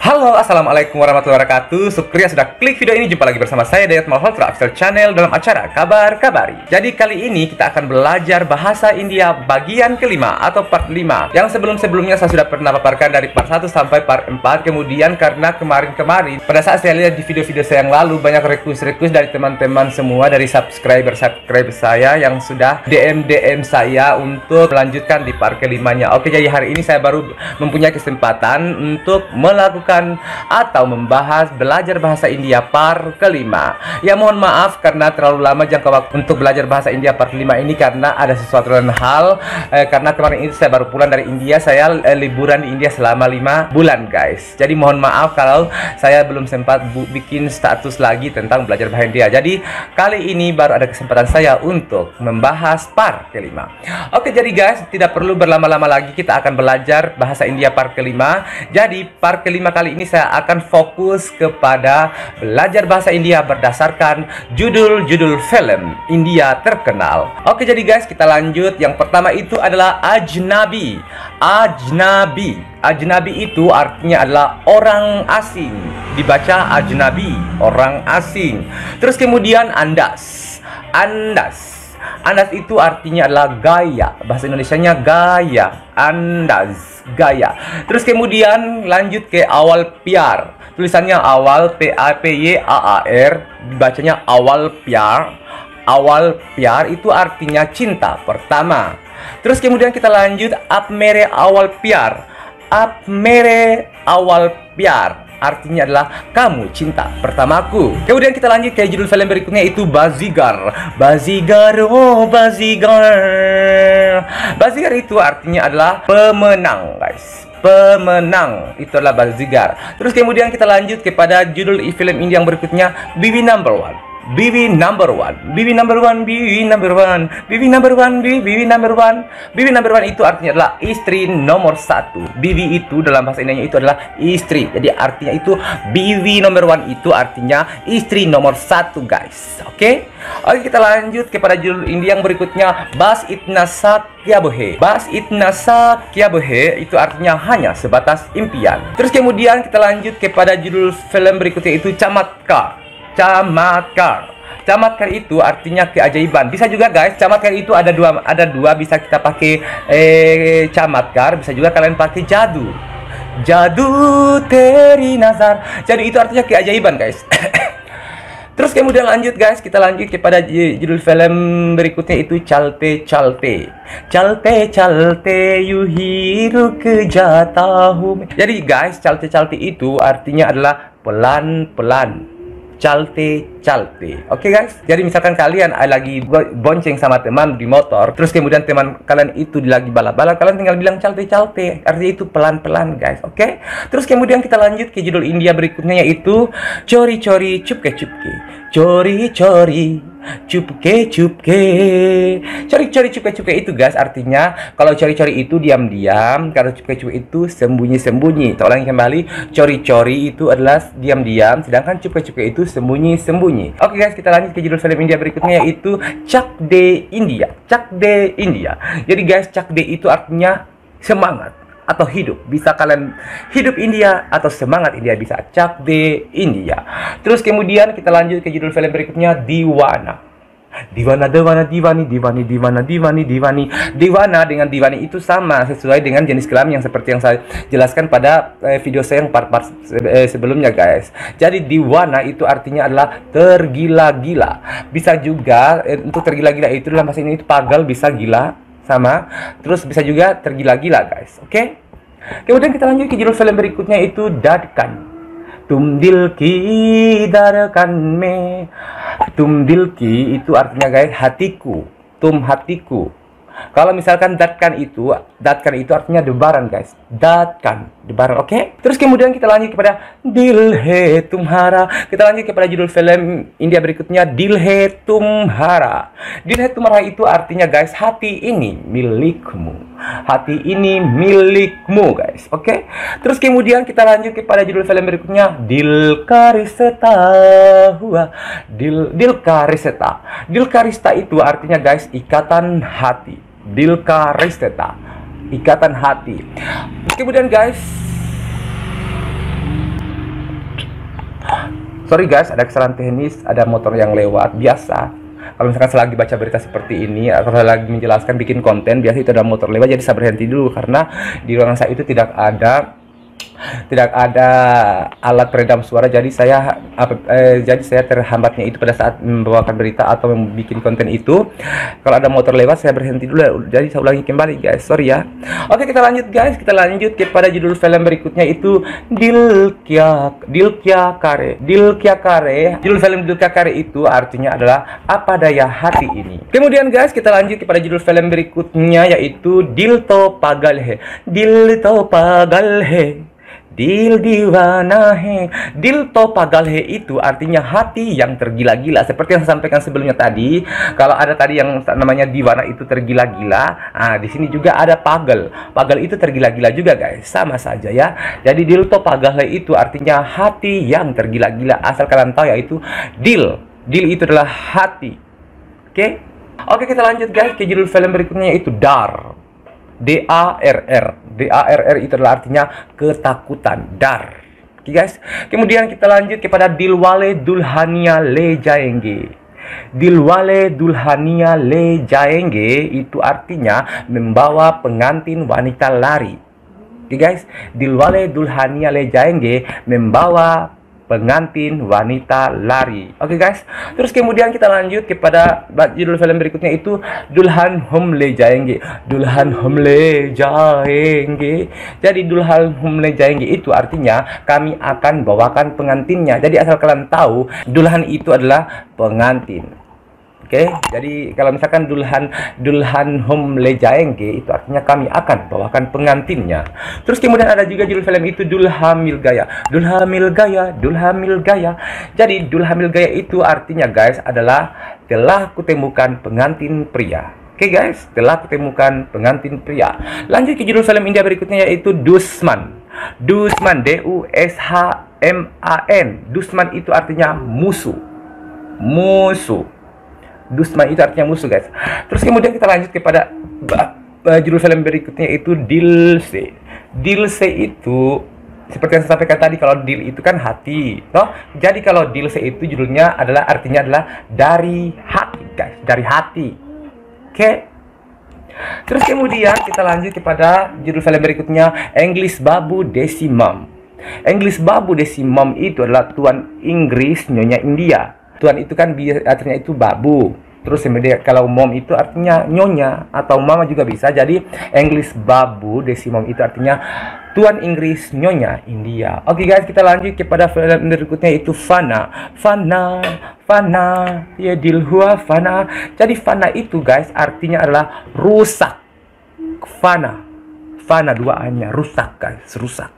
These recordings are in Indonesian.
Halo, assalamualaikum warahmatullahi wabarakatuh. Syukur sudah klik video ini. Jumpa lagi bersama saya Dayat Malhotra Official Channel dalam acara Kabar Kabari. Jadi kali ini kita akan belajar bahasa India bagian kelima atau part 5. Yang sebelumnya saya sudah pernah paparkan dari part 1 sampai part 4. Kemudian karena kemarin pada saat saya lihat di video-video saya yang lalu, banyak request dari teman-teman semua, dari subscriber saya yang sudah DM saya untuk melanjutkan di part kelimanya. Oke, jadi hari ini saya baru mempunyai kesempatan untuk melakukan atau membahas belajar bahasa India part kelima. Ya mohon maaf karena terlalu lama jangka waktu untuk belajar bahasa India part 5 ini karena ada sesuatu dan hal karena kemarin itu saya baru pulang dari India. Saya liburan di India selama 5 bulan guys. Jadi mohon maaf kalau saya belum sempat bikin status lagi tentang belajar bahasa India. Jadi kali ini baru ada kesempatan saya untuk membahas part kelima. Oke, jadi guys, tidak perlu berlama-lama lagi, kita akan belajar bahasa India part kelima. Jadi part kelima kali ini saya akan fokus kepada belajar bahasa India berdasarkan judul-judul film India terkenal. Oke, jadi guys, kita lanjut. Yang pertama itu adalah ajnabi. Ajnabi itu artinya adalah orang asing. Dibaca ajnabi, orang asing. Terus kemudian andas. Andas itu artinya adalah gaya. Bahasa Indonesianya gaya. Andas, gaya. Terus kemudian lanjut ke awal piar. Tulisannya awal P-A-P-Y-A-A-R, dibacanya awal piar. Awal piar itu artinya cinta pertama. Terus kemudian kita lanjut ap mere awal piar. Ap mere awal piar artinya adalah kamu cinta pertamaku. Kemudian kita lanjut ke judul film berikutnya, itu Bazigar. Oh Bazigar. Bazigar itu artinya adalah pemenang guys. Pemenang itu adalah Bazigar. Terus kemudian kita lanjut kepada judul film India yang berikutnya, Bibi Number One. Bibi Number One itu artinya adalah istri nomor 1. Bibi itu dalam bahasa Indonesia itu adalah istri. Jadi artinya itu Bibi Number One itu artinya istri nomor 1 guys. Oke, kita lanjut kepada judul India yang berikutnya, Bas Itna Kya Bohe itu artinya hanya sebatas impian. Terus kemudian kita lanjut kepada judul film berikutnya, itu Chamatkar. Chamatkar itu artinya keajaiban. Bisa juga guys, Chamatkar itu ada dua bisa kita pakai Chamatkar, bisa juga kalian pakai jadu teri nazar. Jadi itu artinya keajaiban guys. Terus kemudian lanjut guys, kita lanjut kepada judul film berikutnya, itu Chalte yuhiru kejatahu. Jadi guys, Chalte itu artinya adalah pelan-pelan. Chalte. Oke guys, jadi misalkan kalian lagi bonceng sama teman di motor, terus kemudian teman kalian itu lagi balap-balap, kalian tinggal bilang chalte, artinya itu pelan-pelan guys. Oke, terus kemudian kita lanjut ke judul India berikutnya, yaitu Chori Chupke. Chori Chupke. Chori Chupke itu guys artinya, kalau chori itu diam-diam, kalau Chupke itu sembunyi-sembunyi. Saya ulangi kembali, chori itu adalah diam-diam, sedangkan Chupke itu sembunyi-sembunyi. Oke guys, kita lanjut ke judul film India berikutnya, yaitu Chak De India. Jadi guys, Chak De itu artinya semangat atau hidup. Bisa kalian hidup India atau semangat India, bisa Chak De India. Terus kemudian kita lanjut ke judul film berikutnya, Diwana dengan Divani itu sama, sesuai dengan jenis kelamin yang seperti yang saya jelaskan pada video saya yang part sebelumnya guys. Jadi Diwana itu artinya adalah tergila-gila. Bisa juga untuk tergila-gila itu dalam bahasa ini itu pagal, bisa gila sama, terus bisa juga tergila-gila guys. Oke, kemudian kita lanjut ke judul film berikutnya, itu Dadkan. Tum dil ki darkan me. Tum dil ki itu artinya guys hatiku. Hatiku. Kalau misalkan datkan itu artinya debaran guys. Debaran, oke? Terus kemudian kita lanjut kepada Dil Hai Tumhara. Kita lanjut kepada judul film India berikutnya, Dil Hai Tumhara. Dil Hai Tumhara itu artinya guys, hati ini milikmu. Guys, oke? Terus kemudian kita lanjut kepada judul film berikutnya, Dil Kariseta. Dil Karista itu artinya guys ikatan hati. Dilka Risteta, ikatan hati. Kemudian guys, Sorry guys, ada kesalahan teknis, ada motor yang lewat. Biasa kalau misalkan saya lagi baca berita seperti ini, kalau saya lagi menjelaskan bikin konten, biasa itu ada motor lewat, jadi saya berhenti dulu karena di ruangan saya itu tidak ada alat peredam suara, jadi saya terhambatnya itu pada saat membawakan berita atau membuat konten itu. Kalau ada motor lewat saya berhenti dulu, jadi saya ulangi kembali guys, sorry ya. Oke, kita lanjut guys, kita lanjut kepada judul film berikutnya, itu Dil Kya Kare. Judul film Dil Kya Kare itu artinya adalah apa daya hati ini. Kemudian guys, kita lanjut kepada judul film berikutnya, yaitu Dil To Pagal Hai. Dil Diwana Hai. Dil To Pagal Hai itu artinya hati yang tergila-gila. Seperti yang saya sampaikan sebelumnya tadi, kalau ada tadi yang namanya Diwana itu tergila-gila, di sini juga ada pagal. Pagal itu tergila-gila juga guys, sama saja ya. Jadi Dil To Pagal Hai itu artinya hati yang tergila-gila. Asal kalian tahu, yaitu Dil itu adalah hati. Oke, kita lanjut guys ke judul film berikutnya, yaitu Dar. DARR itu adalah artinya ketakutan. Dar. Oke guys. Kemudian kita lanjut kepada Dilwale Dulhania Le Jayenge. Dilwale Dulhania Le Jayenge itu artinya membawa pengantin wanita lari. Oke guys. Dilwale Dulhania Le Jayenge, membawa pengantin wanita lari. Oke guys. Terus kemudian kita lanjut kepada judul film berikutnya, itu Dulhan Hum Le Jayenge. Dulhan Hum Le Jayenge. Jadi Dulhan Hum Le Jayenge itu artinya kami akan bawakan pengantinnya. Jadi asal kalian tahu, Dulhan itu adalah pengantin. Oke, jadi kalau misalkan Dulhan Hum Le Jayenge itu artinya kami akan bawakan pengantinnya. Terus kemudian ada juga judul film itu Dulhamil Gaya. Jadi Dulhamil Gaya itu artinya guys adalah telah kutemukan pengantin pria. Oke guys, telah kutemukan pengantin pria. Lanjut ke judul film India berikutnya, yaitu Dusman. Dushman. Dusman itu artinya musuh. Dusman itu artinya musuh guys. Terus kemudian kita lanjut kepada judul film berikutnya, itu Dilse. Dilse itu seperti yang saya sampaikan tadi, kalau Dil itu kan hati, toh. Jadi kalau Dilse itu judulnya artinya adalah dari hati guys, dari hati. Oke. Terus kemudian kita lanjut kepada judul film berikutnya, English Babu Desimum. English Babu Desimum itu adalah Tuan Inggris Nyonya India. Tuan itu kan artinya itu babu. Terus kemudian kalau mom itu artinya nyonya atau mama juga bisa. Jadi English Babu Desimum itu artinya Tuan Inggris Nyonya India. Oke guys, kita lanjut kepada film berikutnya, itu Fana. Ya Dilhua Fana. Jadi Fana itu guys artinya adalah rusak. Fana duaannya rusak guys, rusak.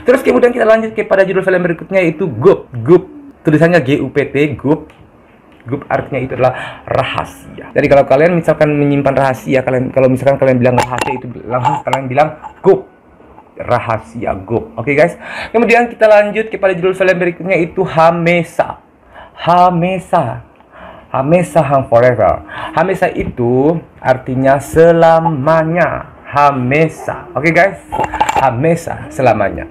Terus kemudian kita lanjut kepada judul film berikutnya, itu Gup. Tulisannya GUPT, Gup. Gup artinya itu adalah rahasia. Jadi kalau kalian misalkan menyimpan rahasia, kalau misalkan kalian bilang rahasia, itu langsung kalian bilang Gup. Rahasia, Gup. Oke guys. Kemudian kita lanjut kepada judul film berikutnya, itu Hamesa Hang Forever. Hamesa itu artinya selamanya. Hamesa. Oke guys. Hamesa selamanya.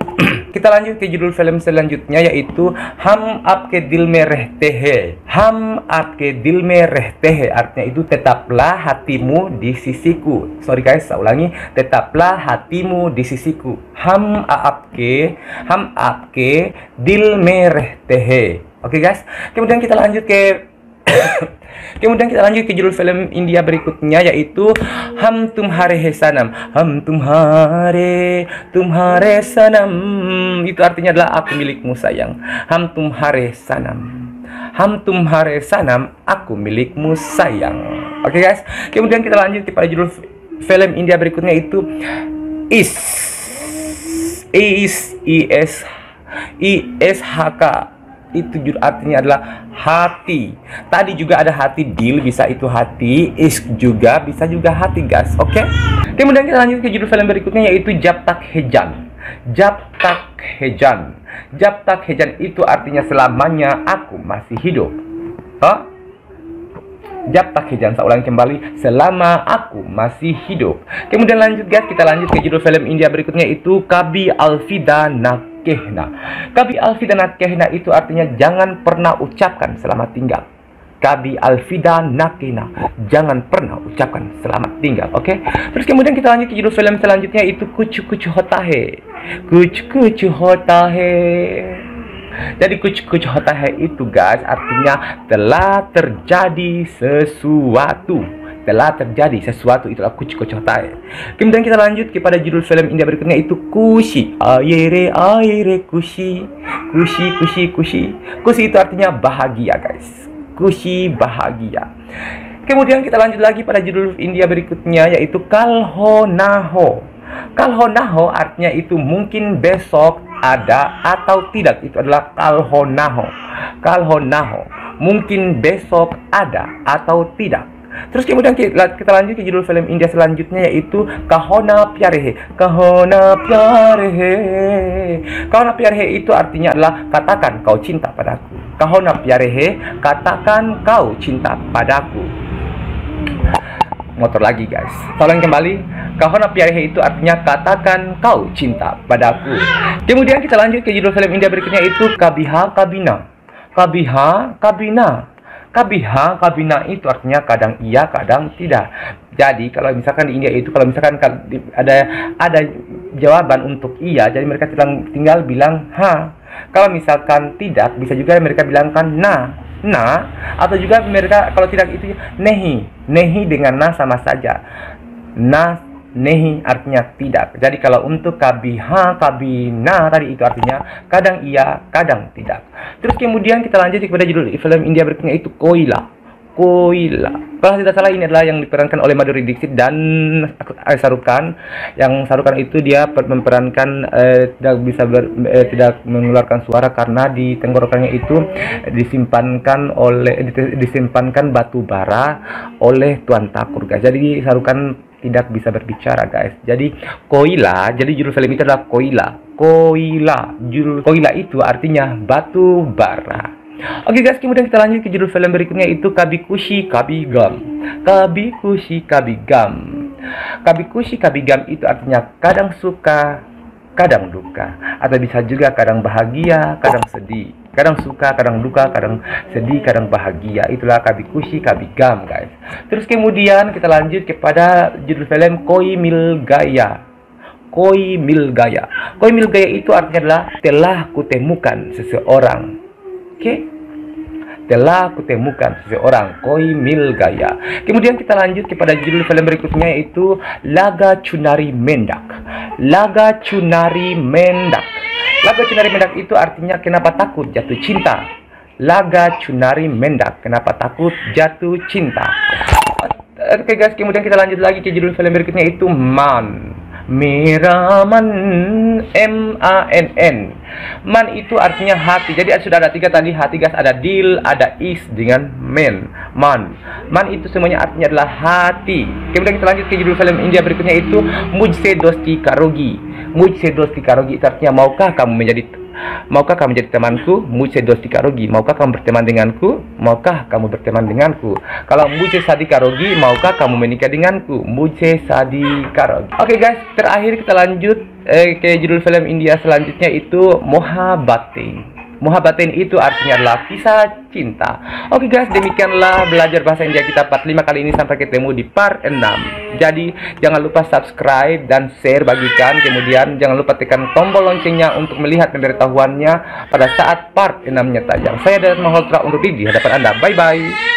Kita lanjut ke judul film selanjutnya, yaitu Ham Aapke Dil Mein Rehte Hai. Ham Aapke Dil Mein Rehte Hai artinya itu tetaplah hatimu di sisiku. Sorry guys, saya ulangi. Tetaplah hatimu di sisiku. Ham Aapke Dil Mein Rehte Hai. Oke guys. Kemudian kita lanjut ke judul film India berikutnya, yaitu Hum Tumhare Sanam. Hum Tumhare Sanam itu artinya adalah aku milikmu sayang. Hum Tumhare Sanam, aku milikmu sayang. Oke guys. Kemudian kita lanjut kepada judul film India berikutnya, itu ISHK. Itu artinya adalah hati. Tadi juga ada hati, Dil bisa itu hati, is juga bisa hati guys. Oke. Kemudian kita lanjut ke judul film berikutnya, yaitu Jab Tak Hejan. Jab Tak Hejan itu artinya selamanya aku masih hidup. Jab Tak Hejan, saya ulangi kembali, selama aku masih hidup. Kemudian lanjut guys, kita lanjut ke judul film India berikutnya, itu Kabhi Alvida Na nakehna. Kabi alfida nakehna itu artinya jangan pernah ucapkan selamat tinggal. Kabi alfida nakehna, jangan pernah ucapkan selamat tinggal. Oke. Terus kemudian kita lanjut ke judul film selanjutnya, itu kucu kucu hotahe. Kucu kucu hotahe. Jadi kucu kucu hotahe itu guys artinya telah terjadi sesuatu. Telah terjadi sesuatu, itulah kucu kucu hotahe. Kemudian kita lanjut kepada judul film India berikutnya, itu kushi. Aire aire kushi. Kushi kushi kushi. Kushi itu artinya bahagia guys. Kushi bahagia. Kemudian kita lanjut lagi pada judul India berikutnya, yaitu kalhonaho. Kalhonaho artinya itu mungkin besok ada atau tidak. Itu adalah kalhonaho. Kalhonaho, mungkin besok ada atau tidak. Terus kemudian kita lanjut ke judul film India selanjutnya, yaitu Kahona Pyarehe. Kahona Pyarehe. Kahona Pyarehe itu artinya adalah katakan kau cinta padaku. Kahona Pyarehe, katakan kau cinta padaku. Motor lagi guys. Tolong kembali. Kahona Pyarehe itu artinya katakan kau cinta padaku. Kemudian kita lanjut ke judul film India berikutnya, itu Kabiha Kabina. Kabiha Kabina. Kabiha kabina itu artinya kadang iya kadang tidak. Jadi kalau misalkan di India itu kalau misalkan ada jawaban untuk iya, jadi mereka tinggal bilang ha. Kalau misalkan tidak, bisa juga mereka bilangkan na, atau juga mereka kalau tidak itu nehi dengan na sama saja. Na, nehi artinya tidak. Jadi kalau untuk kabiha kabina tadi itu artinya kadang iya kadang tidak. Terus kemudian kita lanjut kepada judul film India berikutnya, itu Koila. Koila. Kalau tidak salah ini adalah yang diperankan oleh Madhuri Dixit dan Shah Rukh Khan. Yang Shah Rukh Khan itu dia memperankan tidak mengeluarkan suara karena di tenggorokannya itu disimpankan batu bara oleh Tuan Thakur guys. Jadi Shah Rukh Khan tidak bisa berbicara guys. Jadi Koila, jadi judul film itu adalah Koila. Koila. Judul Koila itu artinya batu bara. Oke guys, kemudian kita lanjut ke judul film berikutnya, itu Kabikushi Kabigam. Kabikushi Kabigam. Kabikushi Kabigam itu artinya kadang suka, kadang duka, atau bisa juga kadang bahagia, kadang sedih. Kadang suka, kadang duka, kadang sedih, kadang bahagia. Itulah Kabikushi Kabigam guys. Terus kemudian kita lanjut kepada judul film Koi Mil Gaya. Koi Mil Gaya. Koi Mil Gaya itu artinya adalah telah kutemukan seseorang. Oke, telah kutemukan seseorang. Koi Mil Gaya. Kemudian kita lanjut kepada judul film berikutnya, itu Laga Cunari Mendak. Laga Cunari Mendak. Laga Cunari Mendak itu artinya kenapa takut jatuh cinta. Laga Cunari Mendak, kenapa takut jatuh cinta. Oke guys, kemudian kita lanjut lagi ke judul film berikutnya, itu Man. Miraman, M-A-N-N. Man itu artinya hati. Jadi sudah ada 3 tadi hati guys. Ada dil, ada is dengan men. Man itu semuanya artinya adalah hati. Kemudian kita lanjut ke judul film India berikutnya, itu Mujhse Dosti Karogi. Mujhse Dosti Karogi itu artinya maukah kamu menjadi temanku? Mujhse Dosti Karogi, maukah kamu berteman denganku? Maukah kamu berteman denganku? Kalau Mujhse Sadi Karogi, maukah kamu menikah denganku? Mujhse Sadi Karogi. Oke guys, terakhir kita lanjut ke judul film India selanjutnya, itu Mohabbatein. Mohabbatein itu artinya adalah kisah cinta. Oke guys, demikianlah belajar bahasa India kita part 5 kali ini. Sampai ketemu di part 6. Jadi jangan lupa subscribe dan share, bagikan. Kemudian jangan lupa tekan tombol loncengnya untuk melihat pemberitahuannya pada saat part 6-nya tajam. Saya Dayat Malhotra undur diri di hadapan Anda. Bye bye.